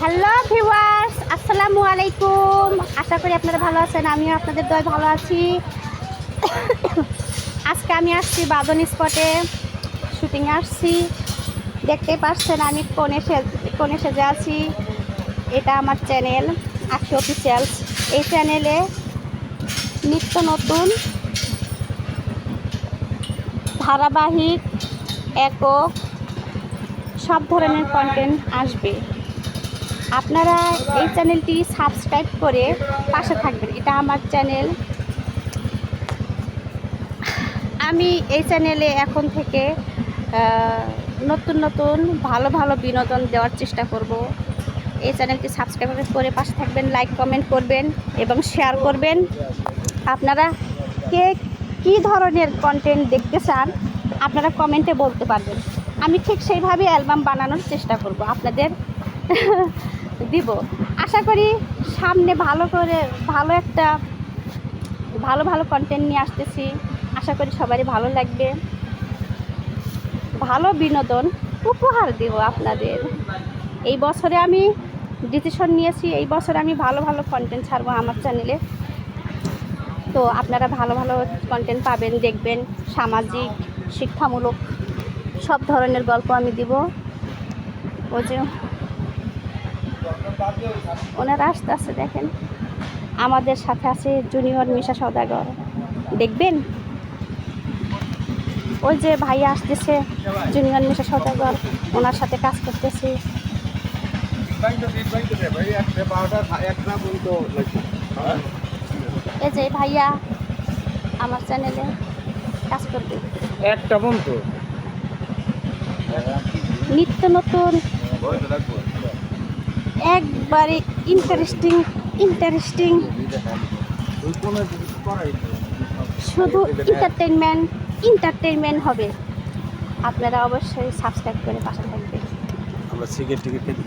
Hello viewers, আসসালামু আলাইকুম। আশা করি আপনারা ভালো আছেন। আমিও আপনাদের দয় ভালো আছি। আজকে আমি আসছি বাদন স্পটে শুটিংয়ে আসছি। দেখতে পাচ্ছেন আমি কোণে সেজে আছি। এটা আমার চ্যানেল আখি অফিসিয়ালস। এই চ্যানেলে নিত্য নতুন ধারাবাহিক একক সব ধরনের কন্টেন্ট আসবে। আপনারা এই চ্যানেলটি সাবস্ক্রাইব করে পাশে থাকবেন। এটা আমার চ্যানেল। আমি এই চ্যানেলে এখন থেকে নতুন নতুন ভালো ভালো বিনোদন দেওয়ার চেষ্টা করব। এই চ্যানেলটি সাবস্ক্রাইব করে পাশে থাকবেন, লাইক কমেন্ট করবেন এবং শেয়ার করবেন। আপনারা কে কী ধরনের কন্টেন্ট দেখতে চান আপনারা কমেন্টে বলতে পারবেন। আমি ঠিক সেইভাবে অ্যালবাম বানানোর চেষ্টা করব, আপনাদের দিব। আশা করি সামনে ভালো একটা ভালো কন্টেন্ট নিয়ে আসতেছি। আশা করি সবারই ভালো লাগবে। ভালো বিনোদন উপহার দেব আপনাদের। এই বছরে আমি ডিসিশন নিয়েছি, এই বছরে আমি ভালো কন্টেন্ট ছাড়বো আমার চ্যানেলে। তো আপনারা ভালো কন্টেন্ট পাবেন, দেখবেন। সামাজিক, শিক্ষামূলক সব ধরনের গল্প আমি দিব। ও যে ওনারা আসতে দেখেন, আমাদের সাথে আছে জুনিয়র মিশা সওদাগর, দেখবেন। ওই যে ভাইয়া আসতেছে জুনিয়র মিশা সওদাগর, ওনার সাথে কাজ করতেছি। এই যে ভাইয়া আমার চ্যানেলে কাজ করবে। একটা বন্ধু নিত্য নতুন একবারে ইন্টারেস্টিং শুধু এন্টারটেইনমেন্ট হবে। আপনারা অবশ্যই সাবস্ক্রাইব করে পাশে থাকবেন। আমরা সিগারেট টিকিট খেতে